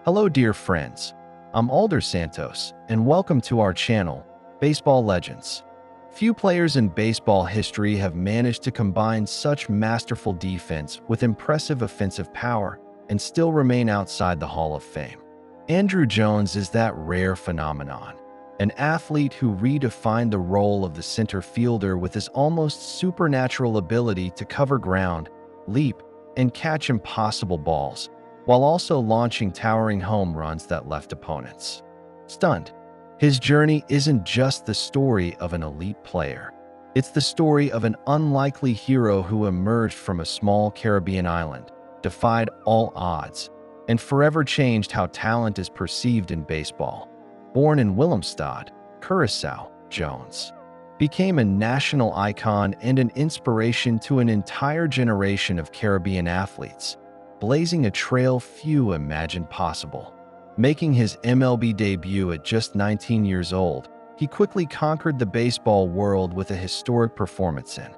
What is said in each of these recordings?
Hello, dear friends. I'm Alder Santos, and welcome to our channel, Baseball Legends. Few players in baseball history have managed to combine such masterful defense with impressive offensive power and still remain outside the Hall of Fame. Andruw Jones is that rare phenomenon, an athlete who redefined the role of the center fielder with his almost supernatural ability to cover ground, leap, and catch impossible balls, while also launching towering home runs that left opponents stunned. His journey isn't just the story of an elite player. It's the story of an unlikely hero who emerged from a small Caribbean island, defied all odds, and forever changed how talent is perceived in baseball. Born in Willemstad, Curaçao, Jones became a national icon and an inspiration to an entire generation of Caribbean athletes, blazing a trail few imagined possible. Making his MLB debut at just 19 years old, he quickly conquered the baseball world with a historic performance in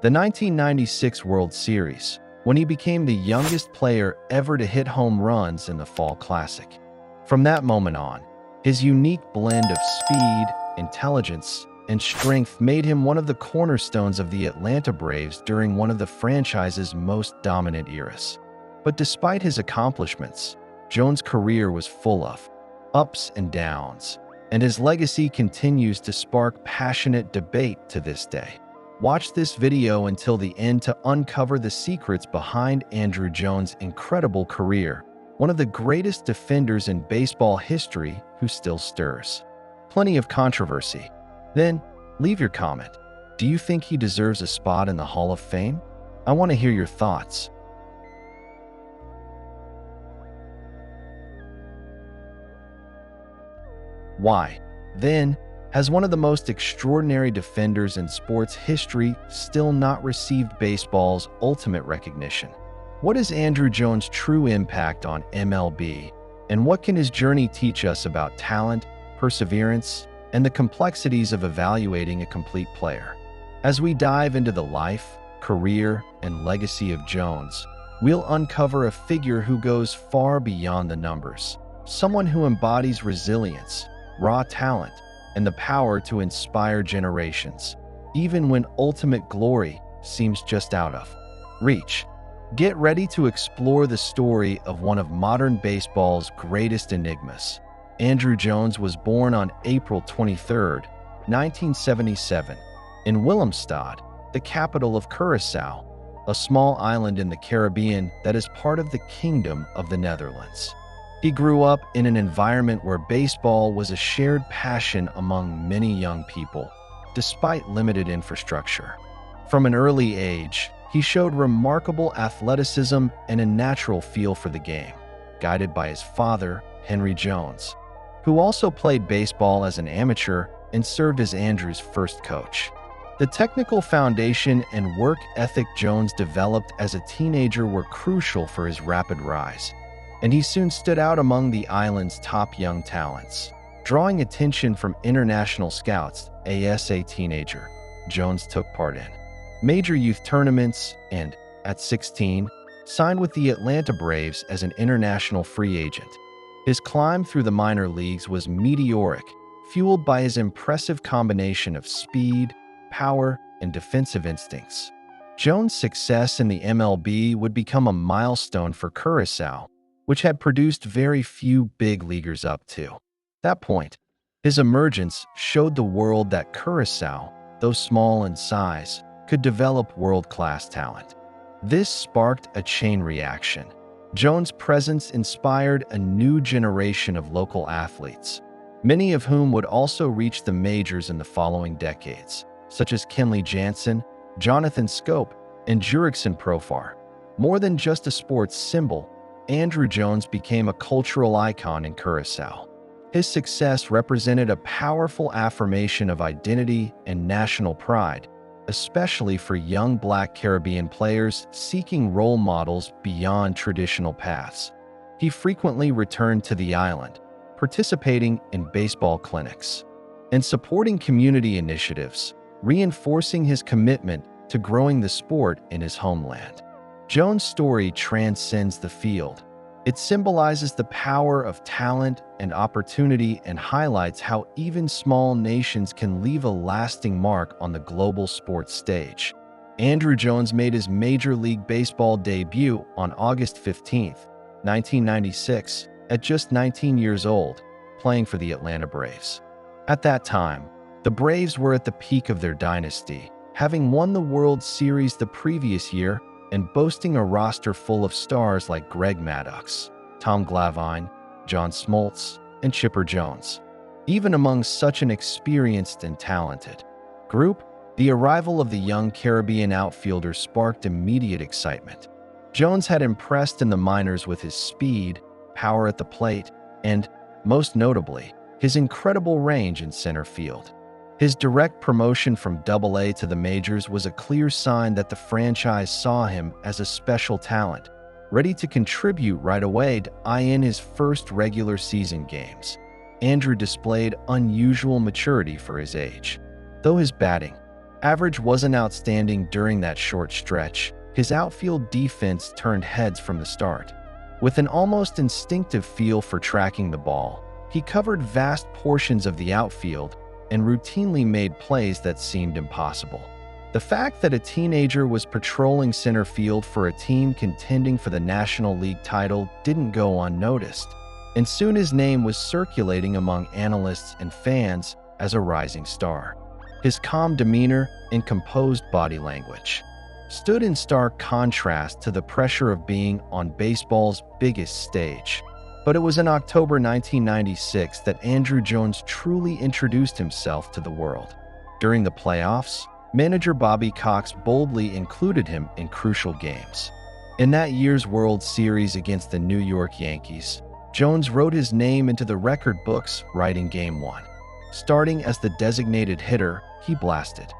the 1996 World Series, when he became the youngest player ever to hit home runs in the Fall Classic. From that moment on, his unique blend of speed, intelligence, and strength made him one of the cornerstones of the Atlanta Braves during one of the franchise's most dominant eras. But despite his accomplishments, Jones' career was full of ups and downs, and his legacy continues to spark passionate debate to this day. Watch this video until the end to uncover the secrets behind Andruw Jones' incredible career, one of the greatest defenders in baseball history who still stirs plenty of controversy. Then, leave your comment. Do you think he deserves a spot in the Hall of Fame? I want to hear your thoughts. Why, then, has one of the most extraordinary defenders in sports history still not received baseball's ultimate recognition? What is Andruw Jones' true impact on MLB, and what can his journey teach us about talent, perseverance, and the complexities of evaluating a complete player? As we dive into the life, career, and legacy of Jones, we'll uncover a figure who goes far beyond the numbers, someone who embodies resilience, raw talent, and the power to inspire generations, even when ultimate glory seems just out of reach. Get ready to explore the story of one of modern baseball's greatest enigmas. Andruw Jones was born on April 23, 1977, in Willemstad, the capital of Curaçao, a small island in the Caribbean that is part of the Kingdom of the Netherlands. He grew up in an environment where baseball was a shared passion among many young people, despite limited infrastructure. From an early age, he showed remarkable athleticism and a natural feel for the game, guided by his father, Andruw Jones, who also played baseball as an amateur and served as Andrew's first coach. The technical foundation and work ethic Jones developed as a teenager were crucial for his rapid rise, and he soon stood out among the island's top young talents, drawing attention from international scouts. As a teenager, Jones took part in major youth tournaments and, at 16, signed with the Atlanta Braves as an international free agent. His climb through the minor leagues was meteoric, fueled by his impressive combination of speed, power, and defensive instincts. Jones' success in the MLB would become a milestone for Curaçao, which had produced very few big leaguers up to that point. His emergence showed the world that Curaçao, though small in size, could develop world-class talent. This sparked a chain reaction. Jones' presence inspired a new generation of local athletes, many of whom would also reach the majors in the following decades, such as Kenley Jansen, Jonathan Scope, and Jurickson Profar. More than just a sports symbol, Andruw Jones became a cultural icon in Curaçao. His success represented a powerful affirmation of identity and national pride, especially for young Black Caribbean players seeking role models beyond traditional paths. He frequently returned to the island, participating in baseball clinics and supporting community initiatives, reinforcing his commitment to growing the sport in his homeland. Jones' story transcends the field. It symbolizes the power of talent and opportunity and highlights how even small nations can leave a lasting mark on the global sports stage. Andruw Jones made his Major League Baseball debut on August 15, 1996, at just 19 years old, playing for the Atlanta Braves. At that time, the Braves were at the peak of their dynasty, having won the World Series the previous year and boasting a roster full of stars like Greg Maddux, Tom Glavine, John Smoltz, and Chipper Jones. Even among such an experienced and talented group, the arrival of the young Caribbean outfielder sparked immediate excitement. Jones had impressed in the minors with his speed, power at the plate, and, most notably, his incredible range in center field. His direct promotion from Double-A to the majors was a clear sign that the franchise saw him as a special talent, ready to contribute right away in his first regular season games. Andruw displayed unusual maturity for his age. Though his batting average wasn't outstanding during that short stretch, his outfield defense turned heads from the start. With an almost instinctive feel for tracking the ball, he covered vast portions of the outfield and routinely made plays that seemed impossible. The fact that a teenager was patrolling center field for a team contending for the National League title didn't go unnoticed, and soon his name was circulating among analysts and fans as a rising star. His calm demeanor and composed body language stood in stark contrast to the pressure of being on baseball's biggest stage. But it was in October 1996 that Andruw Jones truly introduced himself to the world. During the playoffs, manager Bobby Cox boldly included him in crucial games. In that year's World Series against the New York Yankees, Jones wrote his name into the record books right in Game 1. Starting as the designated hitter, he blasted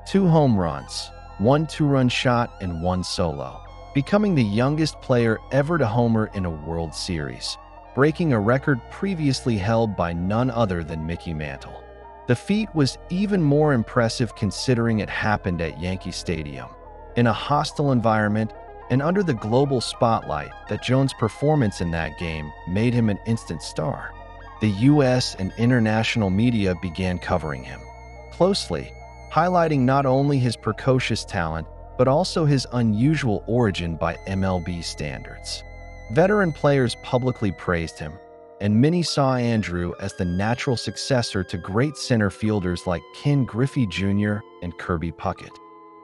2 home runs, 1 two-run shot, and 1 solo, becoming the youngest player ever to homer in a World Series, breaking a record previously held by none other than Mickey Mantle. The feat was even more impressive considering it happened at Yankee Stadium, in a hostile environment and under the global spotlight that Jones' performance in that game made him an instant star. The U.S. and international media began covering him closely, highlighting not only his precocious talent, but also his unusual origin by MLB standards. Veteran players publicly praised him, and many saw Andruw as the natural successor to great center fielders like Ken Griffey Jr. and Kirby Puckett.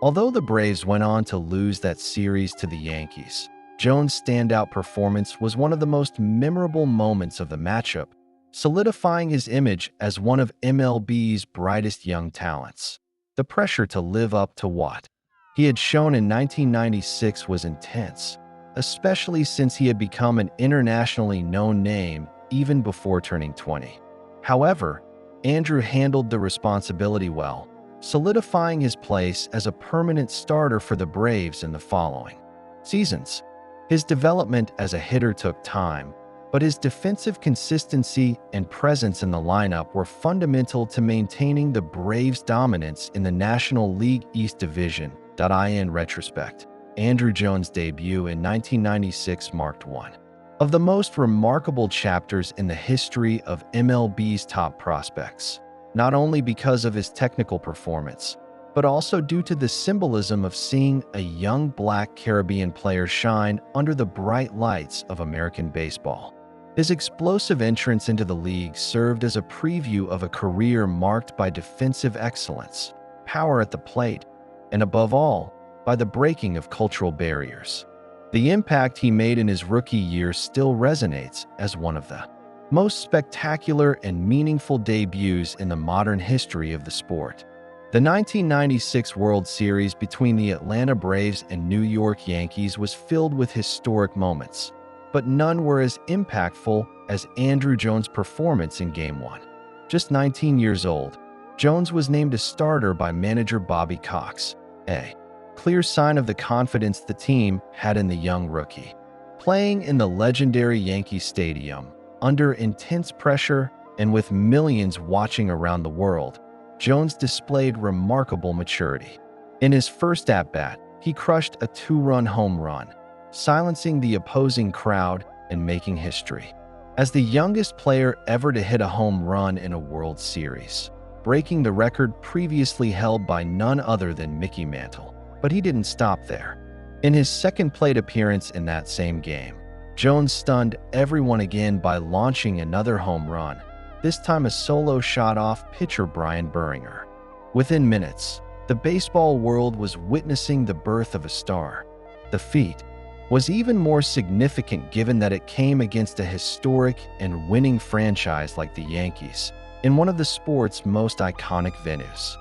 Although the Braves went on to lose that series to the Yankees, Jones' standout performance was one of the most memorable moments of the matchup, solidifying his image as one of MLB's brightest young talents. The pressure to live up to what he had shown in 1996 was intense, especially since he had become an internationally known name even before turning 20. However, Andruw handled the responsibility well, solidifying his place as a permanent starter for the Braves in the following seasons. His development as a hitter took time, but his defensive consistency and presence in the lineup were fundamental to maintaining the Braves' dominance in the National League East Division. In retrospect, Andruw Jones' debut in 1996 marked one of the most remarkable chapters in the history of MLB's top prospects, not only because of his technical performance, but also due to the symbolism of seeing a young Black Caribbean player shine under the bright lights of American baseball. His explosive entrance into the league served as a preview of a career marked by defensive excellence, power at the plate, and above all, by the breaking of cultural barriers. The impact he made in his rookie year still resonates as one of the most spectacular and meaningful debuts in the modern history of the sport. The 1996 World Series between the Atlanta Braves and New York Yankees was filled with historic moments, but none were as impactful as Andruw Jones' performance in Game 1. Just 19 years old, Jones was named a starter by manager Bobby Cox, a clear sign of the confidence the team had in the young rookie. Playing in the legendary Yankee Stadium, under intense pressure and with millions watching around the world, Jones displayed remarkable maturity. In his first at-bat, he crushed a 2-run home run, silencing the opposing crowd and making history. As the youngest player ever to hit a home run in a World Series, breaking the record previously held by none other than Mickey Mantle. But he didn't stop there. In his second plate appearance in that same game, Jones stunned everyone again by launching another home run, this time a solo shot off pitcher Brian Burringer. Within minutes, the baseball world was witnessing the birth of a star. The feat was even more significant given that it came against a historic and winning franchise like the Yankees in one of the sport's most iconic venues.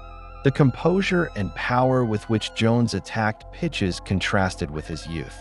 The composure and power with which Jones attacked pitches contrasted with his youth.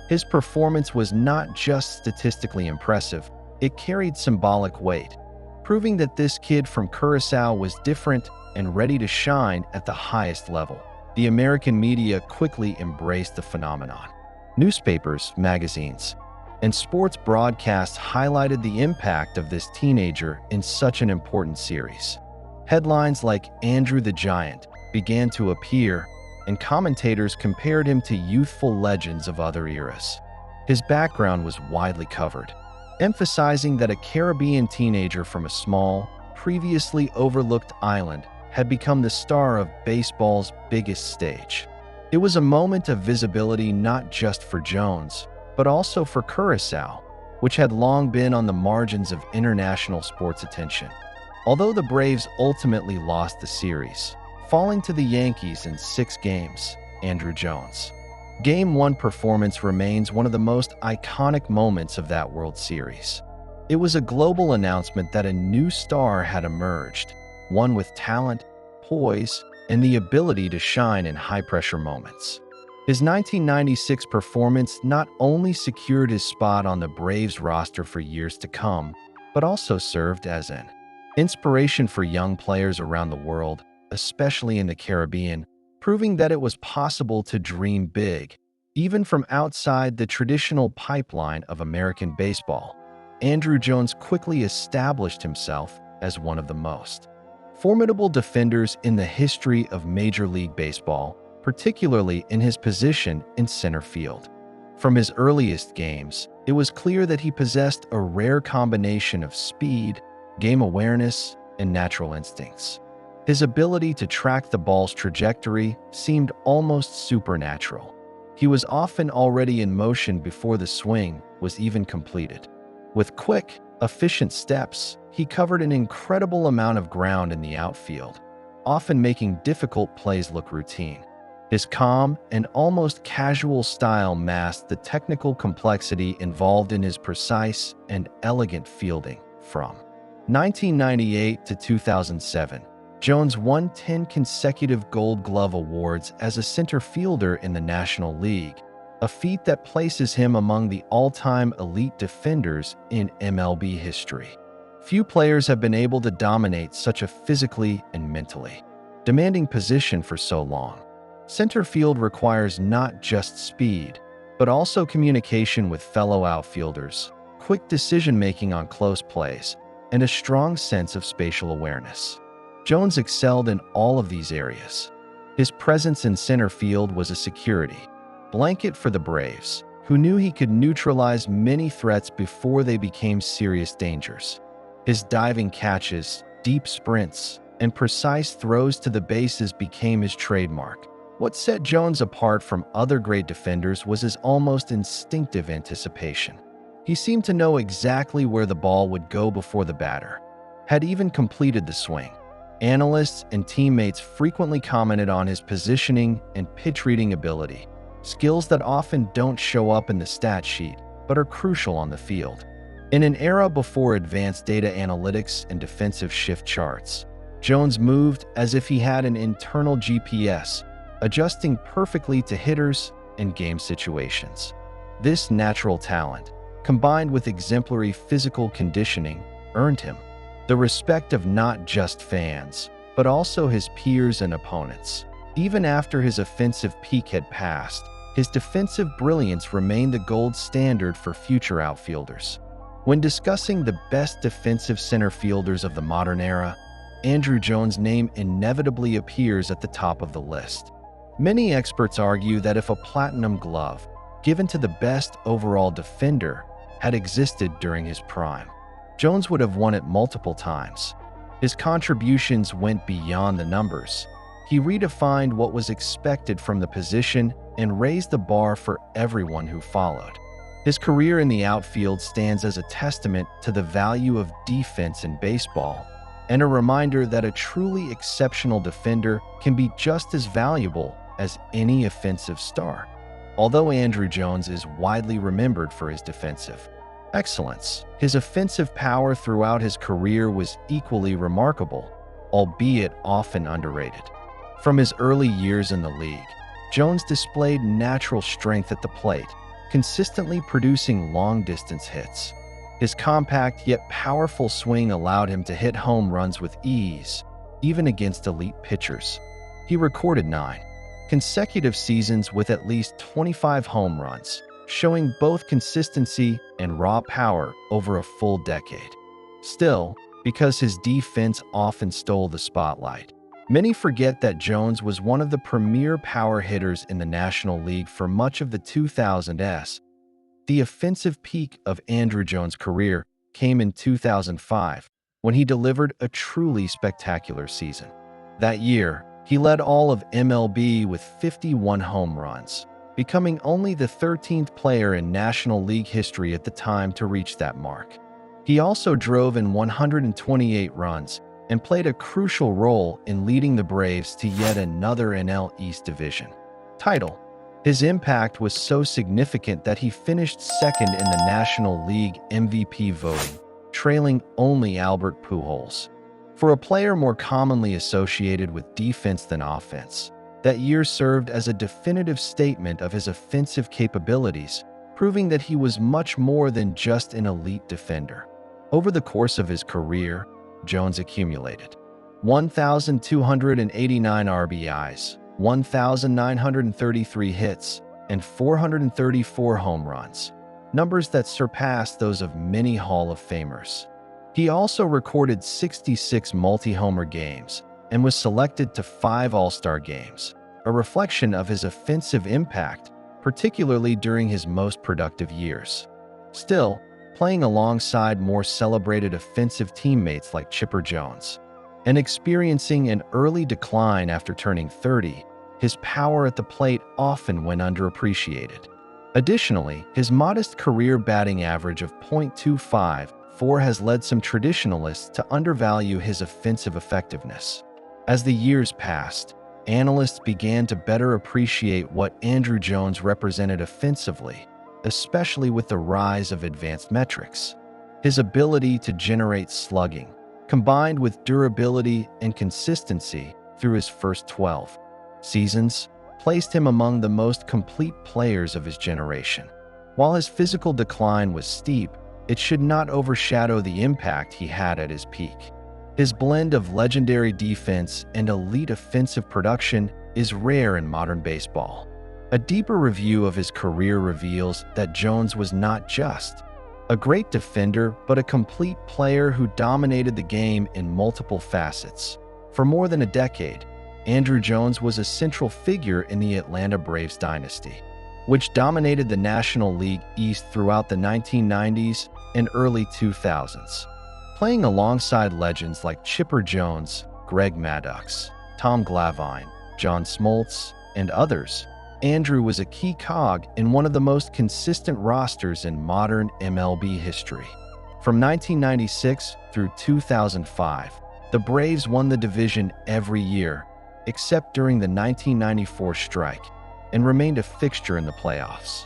His performance was not just statistically impressive, it carried symbolic weight, proving that this kid from Curaçao was different and ready to shine at the highest level. The American media quickly embraced the phenomenon. Newspapers, magazines, and sports broadcasts highlighted the impact of this teenager in such an important series. Headlines like Andruw the Giant began to appear, and commentators compared him to youthful legends of other eras. His background was widely covered, emphasizing that a Caribbean teenager from a small, previously overlooked island had become the star of baseball's biggest stage. It was a moment of visibility not just for Jones, but also for Curaçao, which had long been on the margins of international sports attention. Although the Braves ultimately lost the series, falling to the Yankees in 6 games, Andruw Jones' Game 1 performance remains one of the most iconic moments of that World Series. It was a global announcement that a new star had emerged, one with talent, poise, and the ability to shine in high-pressure moments. His 1996 performance not only secured his spot on the Braves roster for years to come, but also served as an inspiration for young players around the world, especially in the Caribbean, proving that it was possible to dream big, even from outside the traditional pipeline of American baseball. Andruw Jones quickly established himself as one of the most formidable defenders in the history of Major League Baseball, particularly in his position in center field. From his earliest games, it was clear that he possessed a rare combination of speed, game awareness, and natural instincts. His ability to track the ball's trajectory seemed almost supernatural. He was often already in motion before the swing was even completed. With quick, efficient steps, he covered an incredible amount of ground in the outfield, often making difficult plays look routine. His calm and almost casual style masked the technical complexity involved in his precise and elegant fielding. From 1998 to 2007, Jones won 10 consecutive Gold Glove awards as a center fielder in the National League, a feat that places him among the all-time elite defenders in MLB history. Few players have been able to dominate such a physically and mentally demanding position for so long. Center field requires not just speed, but also communication with fellow outfielders, quick decision-making on close plays, and a strong sense of spatial awareness. Jones excelled in all of these areas. His presence in center field was a security blanket for the Braves, who knew he could neutralize many threats before they became serious dangers. His diving catches, deep sprints, and precise throws to the bases became his trademark. What set Jones apart from other great defenders was his almost instinctive anticipation. He seemed to know exactly where the ball would go before the batter had even completed the swing. Analysts and teammates frequently commented on his positioning and pitch reading ability, skills that often don't show up in the stat sheet but are crucial on the field. In an era before advanced data analytics and defensive shift charts, Jones moved as if he had an internal GPS, adjusting perfectly to hitters and game situations. This natural talent, combined with exemplary physical conditioning, earned him the respect of not just fans, but also his peers and opponents. Even after his offensive peak had passed, his defensive brilliance remained the gold standard for future outfielders. When discussing the best defensive center fielders of the modern era, Andruw Jones' name inevitably appears at the top of the list. Many experts argue that if a platinum glove, given to the best overall defender, had existed during his prime. Jones would have won it multiple times. His contributions went beyond the numbers. He redefined what was expected from the position and raised the bar for everyone who followed. His career in the outfield stands as a testament to the value of defense in baseball and a reminder that a truly exceptional defender can be just as valuable as any offensive star. Although Andruw Jones is widely remembered for his defensive excellence, his offensive power throughout his career was equally remarkable, albeit often underrated. From his early years in the league, Jones displayed natural strength at the plate, consistently producing long-distance hits. His compact yet powerful swing allowed him to hit home runs with ease, even against elite pitchers. He recorded 9 consecutive seasons with at least 25 home runs, showing both consistency and raw power over a full decade. Still, because his defense often stole the spotlight, many forget that Jones was one of the premier power hitters in the National League for much of the 2000s. The offensive peak of Andruw Jones' career came in 2005, when he delivered a truly spectacular season. That year, he led all of MLB with 51 home runs, becoming only the 13th player in National League history at the time to reach that mark. He also drove in 128 runs and played a crucial role in leading the Braves to yet another NL East Division title. His impact was so significant that he finished second in the National League MVP voting, trailing only Albert Pujols. For a player more commonly associated with defense than offense, that year served as a definitive statement of his offensive capabilities, proving that he was much more than just an elite defender. Over the course of his career, Jones accumulated 1,289 RBIs, 1,933 hits, and 434 home runs, numbers that surpassed those of many Hall of Famers. He also recorded 66 multi-homer games and was selected to 5 All-Star games, a reflection of his offensive impact, particularly during his most productive years. Still, playing alongside more celebrated offensive teammates like Chipper Jones, and experiencing an early decline after turning 30, his power at the plate often went underappreciated. Additionally, his modest career batting average of .254 has led some traditionalists to undervalue his offensive effectiveness. As the years passed, analysts began to better appreciate what Andruw Jones represented offensively, especially with the rise of advanced metrics. His ability to generate slugging, combined with durability and consistency through his first 12 seasons, placed him among the most complete players of his generation. While his physical decline was steep, it should not overshadow the impact he had at his peak. His blend of legendary defense and elite offensive production is rare in modern baseball. A deeper review of his career reveals that Jones was not just a great defender, but a complete player who dominated the game in multiple facets. For more than a decade, Andruw Jones was a central figure in the Atlanta Braves dynasty, which dominated the National League East throughout the 1990s and early 2000s. Playing alongside legends like Chipper Jones, Greg Maddux, Tom Glavine, John Smoltz, and others, Andruw was a key cog in one of the most consistent rosters in modern MLB history. From 1996 through 2005, the Braves won the division every year, except during the 1994 strike, and remained a fixture in the playoffs.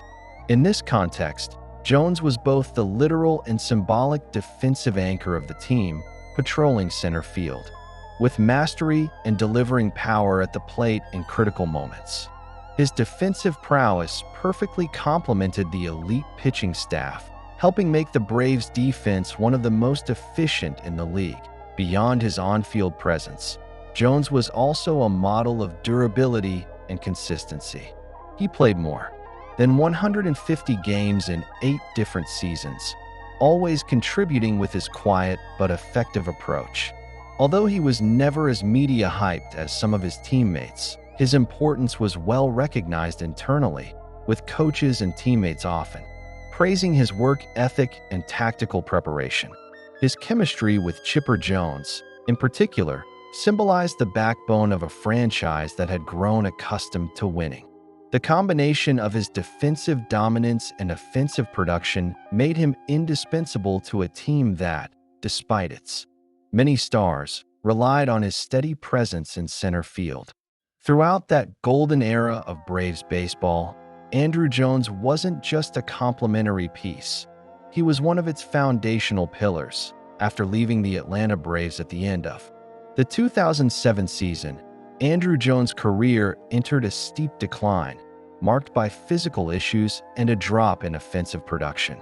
In this context, Jones was both the literal and symbolic defensive anchor of the team, patrolling center field, with mastery and delivering power at the plate in critical moments. His defensive prowess perfectly complemented the elite pitching staff, helping make the Braves' defense one of the most efficient in the league. Beyond his on-field presence, Jones was also a model of durability and consistency. He played more than 150 games in 8 different seasons, always contributing with his quiet but effective approach. Although he was never as media-hyped as some of his teammates, his importance was well recognized internally, with coaches and teammates often praising his work ethic and tactical preparation. His chemistry with Chipper Jones, in particular, symbolized the backbone of a franchise that had grown accustomed to winning. The combination of his defensive dominance and offensive production made him indispensable to a team that, despite its many stars, relied on his steady presence in center field. Throughout that golden era of Braves baseball, Andruw Jones wasn't just a complimentary piece. He was one of its foundational pillars. After leaving the Atlanta Braves at the end of the 2007 season, Andruw Jones' career entered a steep decline, marked by physical issues and a drop in offensive production.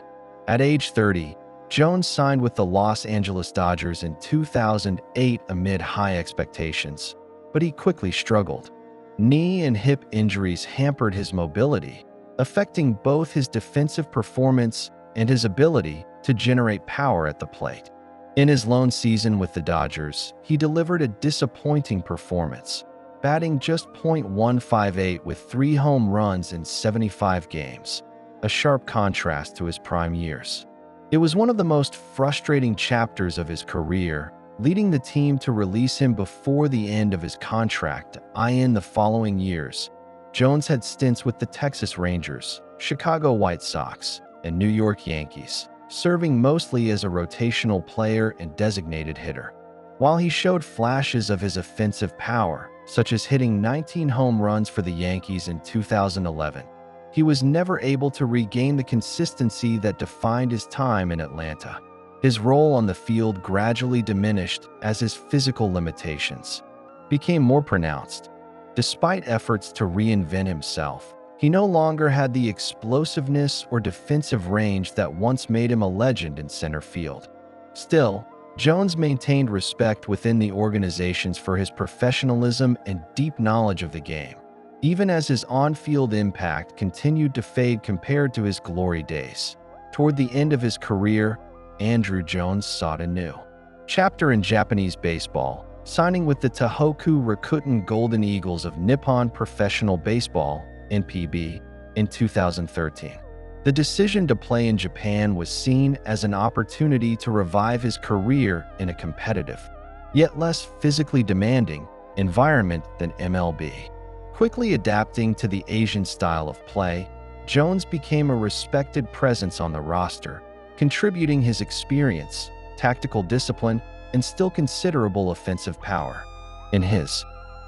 At age 30, Jones signed with the Los Angeles Dodgers in 2008 amid high expectations, but he quickly struggled. Knee and hip injuries hampered his mobility, affecting both his defensive performance and his ability to generate power at the plate. In his lone season with the Dodgers, he delivered a disappointing performance, batting just .158 with 3 home runs in 75 games, a sharp contrast to his prime years. It was one of the most frustrating chapters of his career, leading the team to release him before the end of his contract. In the following years, Jones had stints with the Texas Rangers, Chicago White Sox, and New York Yankees, serving mostly as a rotational player and designated hitter. While he showed flashes of his offensive power, such as hitting 19 home runs for the Yankees in 2011, he was never able to regain the consistency that defined his time in Atlanta. His role on the field gradually diminished as his physical limitations became more pronounced. Despite efforts to reinvent himself, he no longer had the explosiveness or defensive range that once made him a legend in center field. Still, Jones maintained respect within the organizations for his professionalism and deep knowledge of the game, even as his on-field impact continued to fade compared to his glory days. Toward the end of his career, Andruw Jones sought a new chapter in Japanese baseball, signing with the Tohoku Rakuten Golden Eagles of Nippon Professional Baseball (NPB) in 2013. The decision to play in Japan was seen as an opportunity to revive his career in a competitive, yet less physically demanding, environment than MLB. Quickly adapting to the Asian style of play, Jones became a respected presence on the roster, contributing his experience, tactical discipline, and still considerable offensive power. In his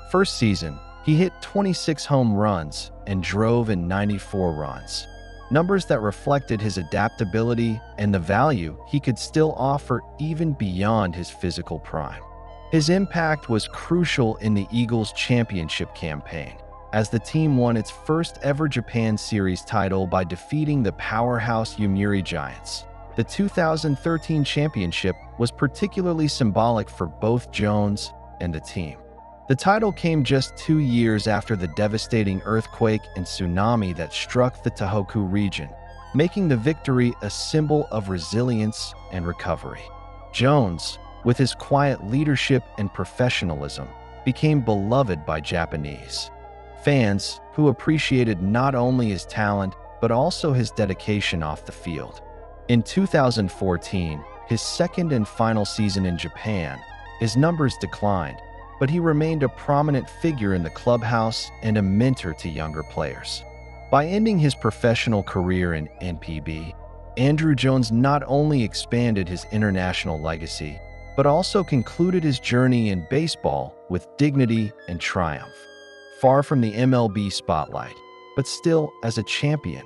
first season, he hit 26 home runs and drove in 94 runs, numbers that reflected his adaptability and the value he could still offer even beyond his physical prime. His impact was crucial in the Eagles' championship campaign, as the team won its first ever Japan Series title by defeating the powerhouse Yomiuri Giants. The 2013 championship was particularly symbolic for both Jones and the team. The title came just 2 years after the devastating earthquake and tsunami that struck the Tohoku region, making the victory a symbol of resilience and recovery. Jones, with his quiet leadership and professionalism, became beloved by Japanese fans who appreciated not only his talent but also his dedication off the field. In 2014, his second and final season in Japan, his numbers declined, but he remained a prominent figure in the clubhouse and a mentor to younger players. By ending his professional career in NPB, Andruw Jones not only expanded his international legacy, but also concluded his journey in baseball with dignity and triumph. Far from the MLB spotlight, but still as a champion,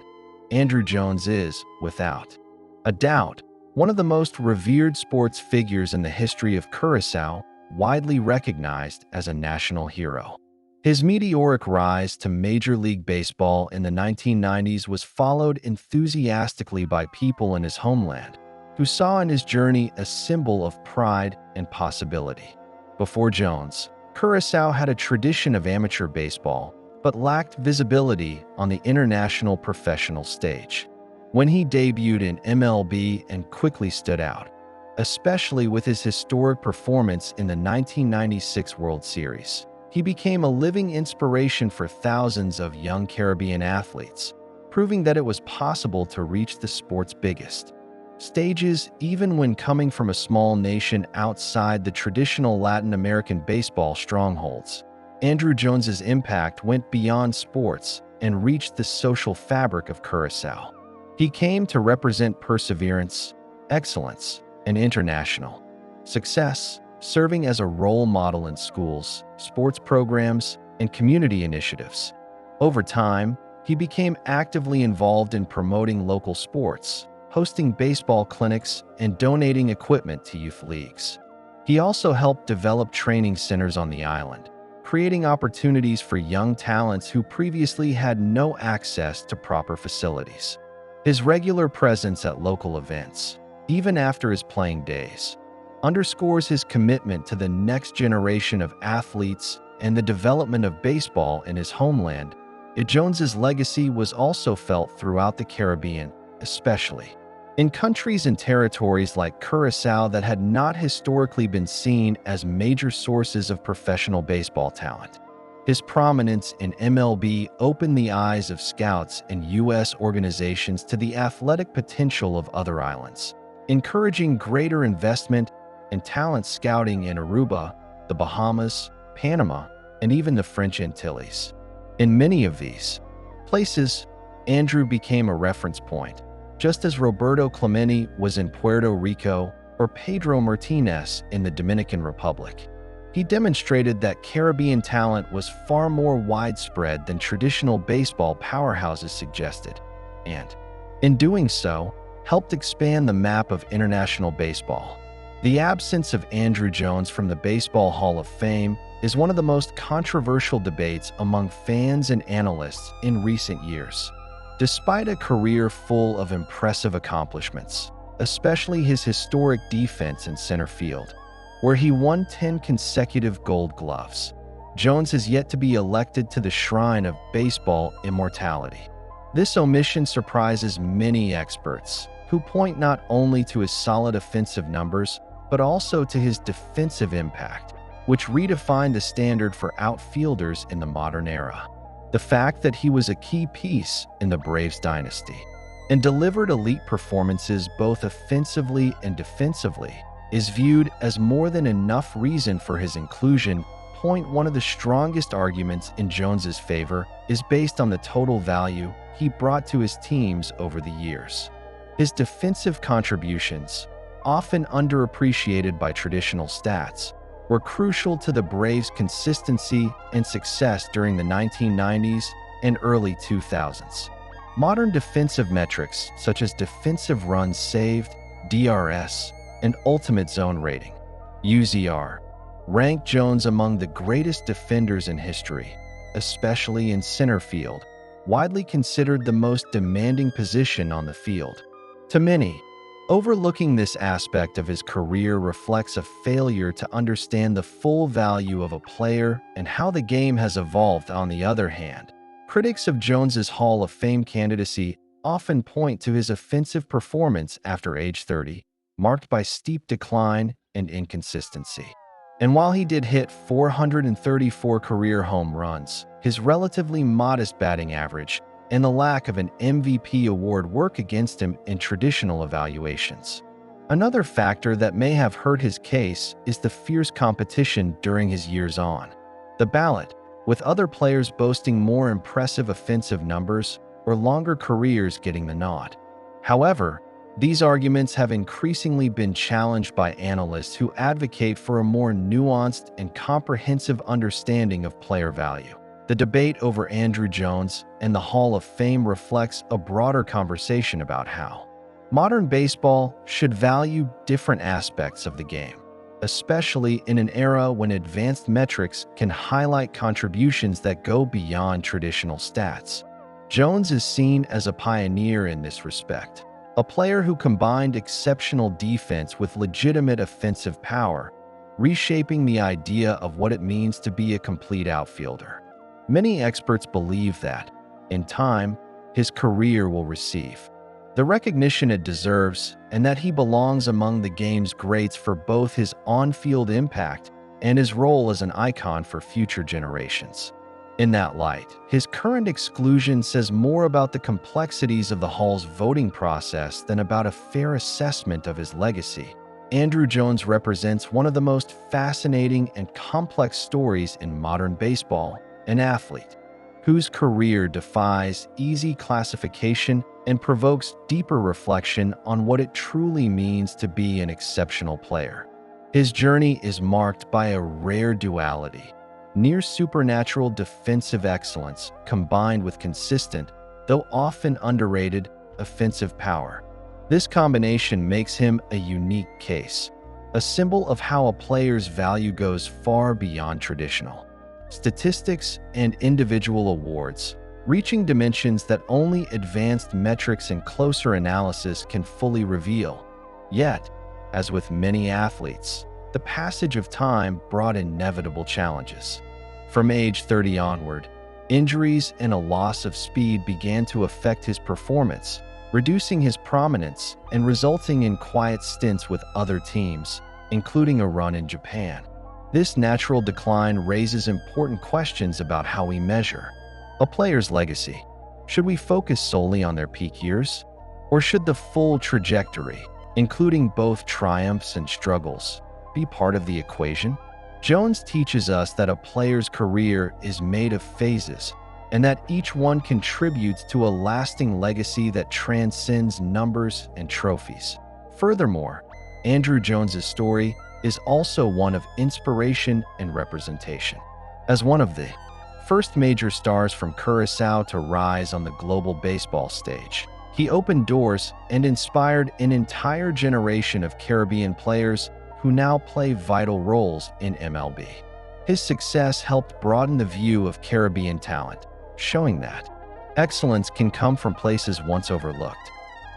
Andruw Jones is, without a doubt, one of the most revered sports figures in the history of Curaçao, widely recognized as a national hero. His meteoric rise to Major League Baseball in the 1990s was followed enthusiastically by people in his homeland, who saw in his journey a symbol of pride and possibility. Before Jones, Curaçao had a tradition of amateur baseball, but lacked visibility on the international professional stage. When he debuted in MLB and quickly stood out, especially with his historic performance in the 1996 World Series, he became a living inspiration for thousands of young Caribbean athletes, proving that it was possible to reach the sport's biggest stages even when coming from a small nation outside the traditional Latin American baseball strongholds. Andruw Jones's impact went beyond sports and reached the social fabric of Curaçao. He came to represent perseverance, excellence, and international success, serving as a role model in schools, sports programs, and community initiatives. Over time, he became actively involved in promoting local sports, hosting baseball clinics, and donating equipment to youth leagues. He also helped develop training centers on the island, creating opportunities for young talents who previously had no access to proper facilities. His regular presence at local events, even after his playing days, underscores his commitment to the next generation of athletes and the development of baseball in his homeland. Jones's legacy was also felt throughout the Caribbean, especially in countries and territories like Curaçao that had not historically been seen as major sources of professional baseball talent. His prominence in MLB opened the eyes of scouts and U.S. organizations to the athletic potential of other islands, encouraging greater investment and talent scouting in Aruba, the Bahamas, Panama, and even the French Antilles. In many of these places, Andruw became a reference point, just as Roberto Clemente was in Puerto Rico or Pedro Martinez in the Dominican Republic. He demonstrated that Caribbean talent was far more widespread than traditional baseball powerhouses suggested, and, in doing so, helped expand the map of international baseball. The absence of Andruw Jones from the Baseball Hall of Fame is one of the most controversial debates among fans and analysts in recent years. Despite a career full of impressive accomplishments, especially his historic defense in center field, where he won 10 consecutive Gold Gloves, Jones has yet to be elected to the shrine of baseball immortality. This omission surprises many experts, who point not only to his solid offensive numbers, but also to his defensive impact, which redefined the standard for outfielders in the modern era. The fact that he was a key piece in the Braves dynasty and delivered elite performances both offensively and defensively is viewed as more than enough reason for his inclusion. One of the strongest arguments in Jones's favor is based on the total value he brought to his teams over the years. His defensive contributions, often underappreciated by traditional stats, were crucial to the Braves' consistency and success during the 1990s and early 2000s. Modern defensive metrics such as defensive runs saved, DRS, and ultimate zone rating, UZR, rank Jones among the greatest defenders in history, especially in center field, widely considered the most demanding position on the field. To many, overlooking this aspect of his career reflects a failure to understand the full value of a player and how the game has evolved. On the other hand, critics of Jones's Hall of Fame candidacy often point to his offensive performance after age 30, marked by steep decline and inconsistency. And while he did hit 434 career home runs, his relatively modest batting average and the lack of an MVP award work against him in traditional evaluations. Another factor that may have hurt his case is the fierce competition during his years on the ballot, with other players boasting more impressive offensive numbers or longer careers getting the nod. However, these arguments have increasingly been challenged by analysts who advocate for a more nuanced and comprehensive understanding of player value. The debate over Andruw Jones and the Hall of Fame reflects a broader conversation about how modern baseball should value different aspects of the game, especially in an era when advanced metrics can highlight contributions that go beyond traditional stats. Jones is seen as a pioneer in this respect, a player who combined exceptional defense with legitimate offensive power, reshaping the idea of what it means to be a complete outfielder. Many experts believe that, in time, his career will receive the recognition it deserves and that he belongs among the game's greats for both his on-field impact and his role as an icon for future generations. In that light, his current exclusion says more about the complexities of the Hall's voting process than about a fair assessment of his legacy. Andruw Jones represents one of the most fascinating and complex stories in modern baseball, an athlete whose career defies easy classification and provokes deeper reflection on what it truly means to be an exceptional player. His journey is marked by a rare duality: near supernatural defensive excellence combined with consistent, though often underrated, offensive power. This combination makes him a unique case, a symbol of how a player's value goes far beyond traditional statistics and individual awards, reaching dimensions that only advanced metrics and closer analysis can fully reveal. Yet, as with many athletes, the passage of time brought inevitable challenges. From age 30 onward, injuries and a loss of speed began to affect his performance, reducing his prominence and resulting in quiet stints with other teams, including a run in Japan. This natural decline raises important questions about how we measure a player's legacy. Should we focus solely on their peak years? Or should the full trajectory, including both triumphs and struggles, be part of the equation? Jones teaches us that a player's career is made of phases, and that each one contributes to a lasting legacy that transcends numbers and trophies. Furthermore, Andruw Jones's story is also one of inspiration and representation. As one of the first major stars from Curaçao to rise on the global baseball stage, he opened doors and inspired an entire generation of Caribbean players who now play vital roles in MLB. His success helped broaden the view of Caribbean talent, showing that excellence can come from places once overlooked.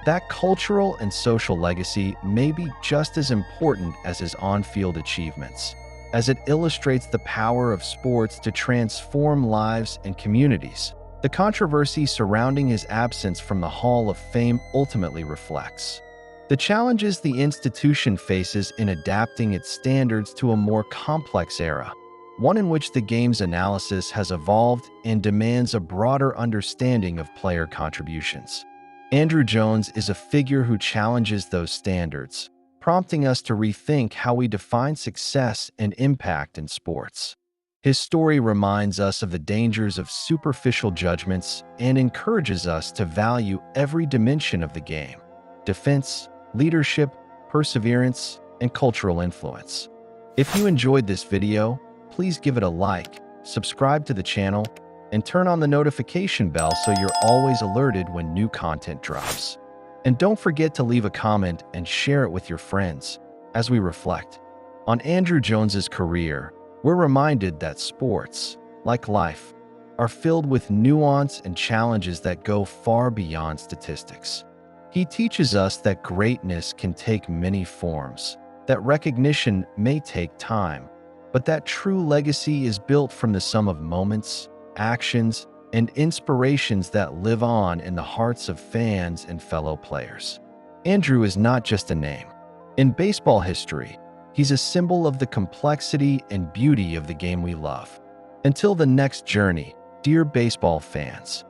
That cultural and social legacy may be just as important as his on-field achievements, as it illustrates the power of sports to transform lives and communities. The controversy surrounding his absence from the Hall of Fame ultimately reflects the challenges the institution faces in adapting its standards to a more complex era, one in which the game's analysis has evolved and demands a broader understanding of player contributions. Andruw Jones is a figure who challenges those standards, prompting us to rethink how we define success and impact in sports. His story reminds us of the dangers of superficial judgments and encourages us to value every dimension of the game: defense, leadership, perseverance, and cultural influence. If you enjoyed this video, please give it a like, subscribe to the channel, and turn on the notification bell so you're always alerted when new content drops. And don't forget to leave a comment and share it with your friends. As we reflect on Andruw Jones's career, we're reminded that sports, like life, are filled with nuance and challenges that go far beyond statistics. He teaches us that greatness can take many forms, that recognition may take time, but that true legacy is built from the sum of moments, actions, and inspirations that live on in the hearts of fans and fellow players. Andruw is not just a name. In baseball history, he's a symbol of the complexity and beauty of the game we love. Until the next journey, dear baseball fans,